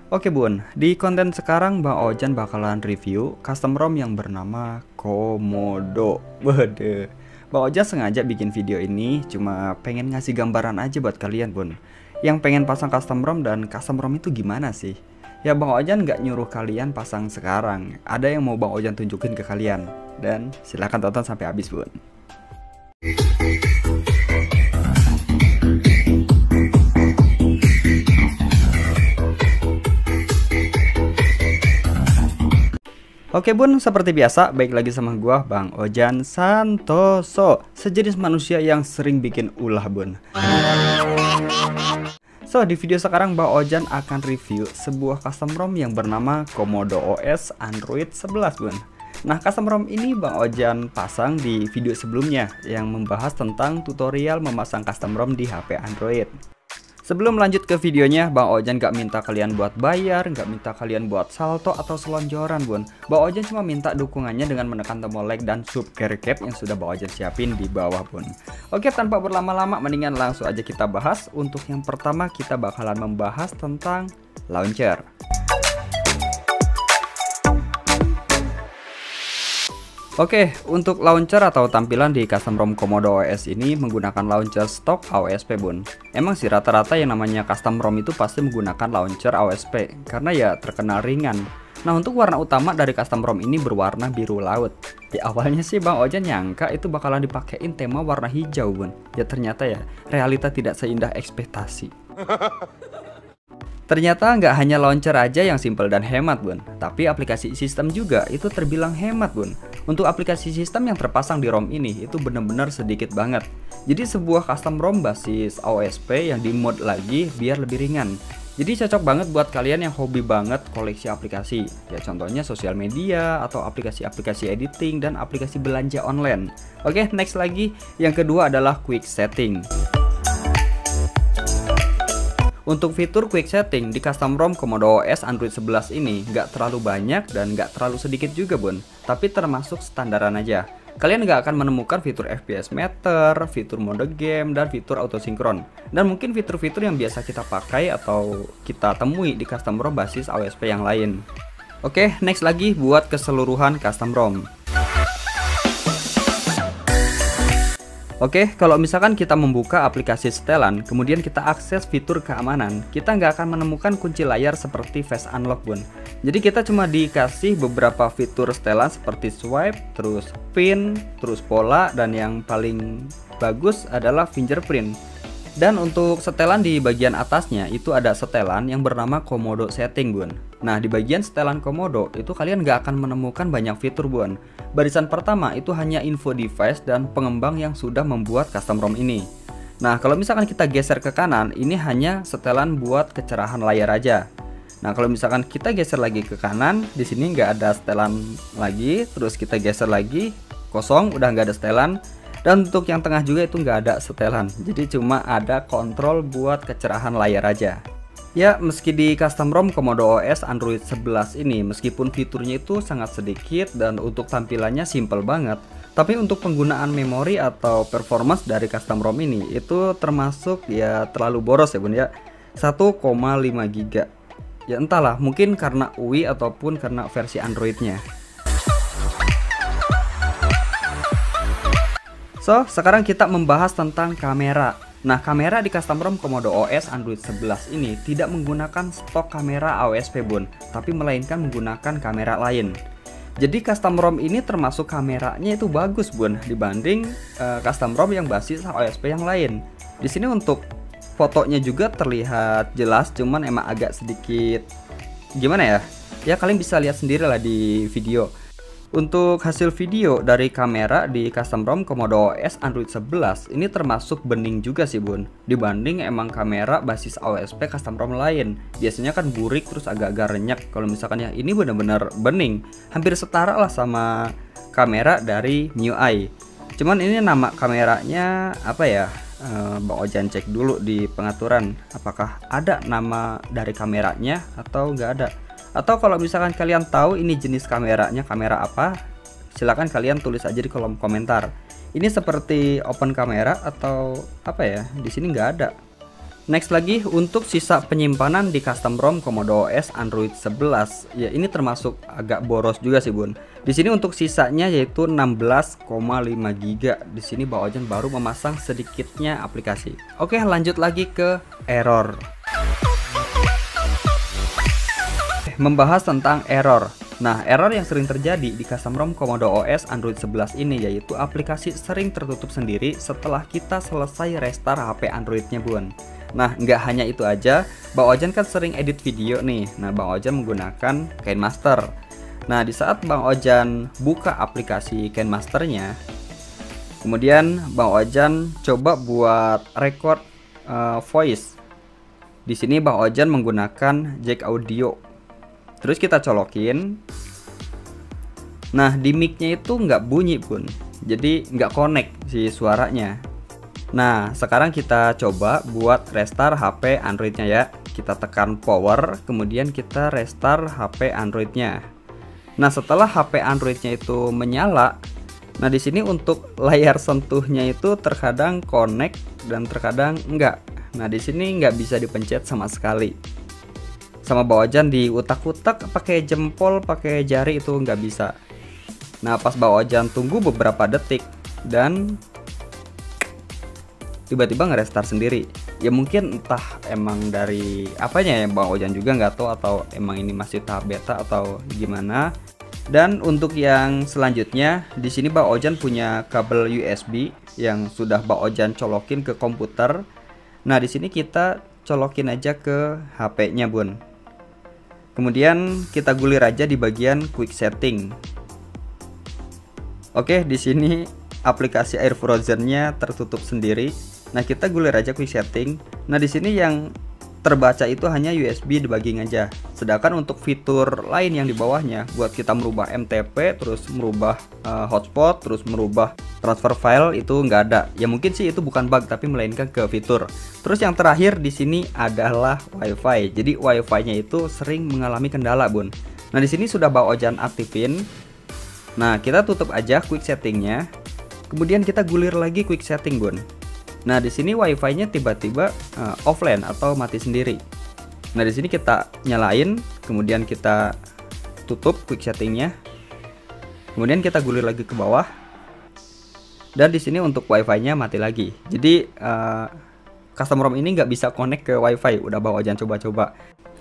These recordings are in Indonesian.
Oke bun, di konten sekarang Bang Ojan bakalan review custom ROM yang bernama Komodo. Waduh, Bang Ojan sengaja bikin video ini cuma pengen ngasih gambaran aja buat kalian bun, yang pengen pasang custom ROM. Dan custom ROM itu gimana sih? Ya Bang Ojan nggak nyuruh kalian pasang sekarang, ada yang mau Bang Ojan tunjukin ke kalian. Dan silahkan tonton sampai habis bun. Oke bun, seperti biasa, baik lagi sama gua Bang Ojan Santoso, sejenis manusia yang sering bikin ulah bun. So, di video sekarang Bang Ojan akan review sebuah custom ROM yang bernama Komodo OS Android 11 bun. Nah, custom ROM ini Bang Ojan pasang di video sebelumnya yang membahas tentang tutorial memasang custom ROM di HP Android. Sebelum lanjut ke videonya, Bang Ojan gak minta kalian buat bayar, gak minta kalian buat salto atau selonjoran bun. Bang Ojan cuma minta dukungannya dengan menekan tombol like dan subscribe yang sudah Bang Ojan siapin di bawah bun. Oke, tanpa berlama-lama mendingan langsung aja kita bahas. Untuk yang pertama kita bakalan membahas tentang launcher. Oke, untuk launcher atau tampilan di custom ROM Komodo OS ini menggunakan launcher stok AOSP bun. Emang sih rata-rata yang namanya custom ROM itu pasti menggunakan launcher AOSP karena ya terkenal ringan. Nah, untuk warna utama dari custom ROM ini berwarna biru laut. Ya awalnya sih Bang Ojan nyangka itu bakalan dipakein tema warna hijau bun. Ya ternyata ya realita tidak seindah ekspektasi. Ternyata nggak hanya launcher aja yang simple dan hemat bun, tapi aplikasi sistem juga itu terbilang hemat bun. Untuk aplikasi sistem yang terpasang di ROM ini itu benar-benar sedikit banget. Jadi sebuah custom ROM basis AOSP yang di-mod lagi biar lebih ringan. Jadi cocok banget buat kalian yang hobi banget koleksi aplikasi. Ya contohnya sosial media atau aplikasi-aplikasi editing dan aplikasi belanja online. Oke, next lagi. Yang kedua adalah quick setting. Untuk fitur quick setting di custom ROM Komodo OS Android 11 ini nggak terlalu banyak dan nggak terlalu sedikit juga bun, tapi termasuk standaran aja. Kalian nggak akan menemukan fitur FPS meter, fitur mode game, dan fitur autosinkron. Dan mungkin fitur-fitur yang biasa kita pakai atau kita temui di custom ROM basis AOSP yang lain. Oke, next lagi buat keseluruhan custom ROM. Oke, kalau misalkan kita membuka aplikasi setelan, kemudian kita akses fitur keamanan, kita nggak akan menemukan kunci layar seperti face unlock bun. Jadi kita cuma dikasih beberapa fitur setelan seperti swipe, terus pin, terus pola, dan yang paling bagus adalah fingerprint. Dan untuk setelan di bagian atasnya itu ada setelan yang bernama Komodo Setting bun. Nah, di bagian setelan Komodo itu kalian nggak akan menemukan banyak fitur bun. Barisan pertama itu hanya info device dan pengembang yang sudah membuat custom ROM ini. Nah, kalau misalkan kita geser ke kanan, ini hanya setelan buat kecerahan layar aja. Nah, kalau misalkan kita geser lagi ke kanan, di sini nggak ada setelan lagi. Terus kita geser lagi, kosong, udah nggak ada setelan. Dan untuk yang tengah juga itu nggak ada setelan. Jadi cuma ada kontrol buat kecerahan layar aja. Ya, meski di custom ROM Komodo OS Android 11 ini, meskipun fiturnya itu sangat sedikit dan untuk tampilannya simple banget, tapi untuk penggunaan memori atau performance dari custom ROM ini itu termasuk ya terlalu boros ya bun ya, 1,5 GB. Ya entahlah, mungkin karena UI ataupun karena versi Androidnya. So, sekarang kita membahas tentang kamera. Nah, kamera di custom ROM Komodo OS Android 11 ini tidak menggunakan stok kamera AOSP bun, tapi melainkan menggunakan kamera lain. Jadi custom ROM ini termasuk kameranya itu bagus bun dibanding custom ROM yang basis AOSP yang lain. Di sini untuk fotonya juga terlihat jelas, cuman emang agak sedikit gimana ya? Ya kalian bisa lihat sendiri lah di video. Untuk hasil video dari kamera di custom ROM Komodo OS Android 11 ini termasuk bening juga sih bun, dibanding emang kamera basis AOSP custom ROM lain. Biasanya kan burik terus agak-agak renyak. Kalau misalkan yang ini benar-benar bening, hampir setara lah sama kamera dari MIUI. Cuman ini nama kameranya apa ya? Bang Ojan cek dulu di pengaturan apakah ada nama dari kameranya atau nggak ada. Atau kalau misalkan kalian tahu ini jenis kameranya kamera apa, silahkan kalian tulis aja di kolom komentar. Ini seperti open kamera atau apa ya? Di sini nggak ada. Next lagi untuk sisa penyimpanan di custom ROM Commodore OS Android 11. Ya, ini termasuk agak boros juga sih, Bun. Di sini untuk sisanya yaitu 16,5 GB. Di sini Bang Ojan baru memasang sedikitnya aplikasi. Oke, lanjut lagi ke error. Membahas tentang error. Nah, error yang sering terjadi di custom ROM Commodore OS Android 11 ini yaitu aplikasi sering tertutup sendiri setelah kita selesai restart HP Androidnya, Bun. Nah, nggak hanya itu aja, Bang Ojan kan sering edit video nih. Nah, Bang Ojan menggunakan KineMaster. Nah, di saat Bang Ojan buka aplikasi KineMasternya, kemudian Bang Ojan coba buat record voice. Di sini Bang Ojan menggunakan jack audio. Terus kita colokin. Nah, di mic-nya itu nggak bunyi, Bun. Jadi nggak connect si suaranya. Nah, sekarang kita coba buat restart HP Androidnya ya. Kita tekan power, kemudian kita restart HP Androidnya. Nah, setelah HP Androidnya itu menyala, nah di sini untuk layar sentuhnya itu terkadang connect dan terkadang enggak. Nah, di sini nggak bisa dipencet sama sekali. Sama Bang Ojan di utak-utak pakai jempol, pakai jari itu nggak bisa. Nah, pas Bang Ojan tunggu beberapa detik dan tiba-tiba nge-restart sendiri. Ya mungkin entah emang dari apanya ya, Bang Ojan juga nggak tahu, atau emang ini masih tahap beta atau gimana. Dan untuk yang selanjutnya, di sini Bang Ojan punya kabel USB yang sudah Bang Ojan colokin ke komputer. Nah, di sini kita colokin aja ke HP-nya, Bun. Kemudian kita gulir aja di bagian quick setting. Oke, di sini aplikasi Air Frozen-nya tertutup sendiri. Nah, kita gulir aja quick setting. Nah, di sini yang terbaca itu hanya USB debugging aja. Sedangkan untuk fitur lain yang di bawahnya, buat kita merubah MTP, terus merubah hotspot, terus merubah transfer file itu nggak ada. Ya mungkin sih itu bukan bug, tapi melainkan ke fitur. Terus yang terakhir di sini adalah WiFi. Jadi WiFi-nya itu sering mengalami kendala, Bun. Nah, di sini sudah Bang Ojan aktifin. Nah, kita tutup aja quick settingnya. Kemudian kita gulir lagi quick setting, Bun. Nah, di sini WiFi-nya tiba-tiba offline atau mati sendiri. Nah, di sini kita nyalain, kemudian kita tutup quick settingnya. Kemudian kita gulir lagi ke bawah. Dan di sini untuk WiFi-nya mati lagi. Jadi custom ROM ini nggak bisa connect ke WiFi. Udah Bang Ojan coba-coba.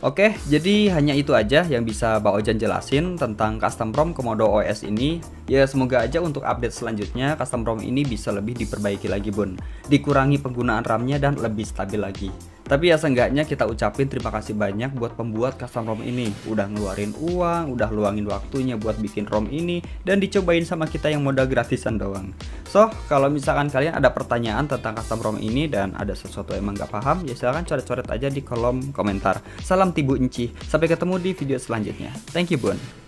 Oke, jadi hanya itu aja yang bisa Bang Ojan jelasin tentang custom ROM Commodore OS ini. Ya, semoga aja untuk update selanjutnya custom ROM ini bisa lebih diperbaiki lagi, Bun. Dikurangi penggunaan RAM-nya dan lebih stabil lagi. Tapi ya seenggaknya kita ucapin terima kasih banyak buat pembuat custom ROM ini. Udah ngeluarin uang, udah luangin waktunya buat bikin ROM ini, dan dicobain sama kita yang modal gratisan doang. So, kalau misalkan kalian ada pertanyaan tentang custom ROM ini dan ada sesuatu emang gak paham, ya silahkan coret-coret aja di kolom komentar. Salam Tibu Enci, sampai ketemu di video selanjutnya. Thank you, Bun.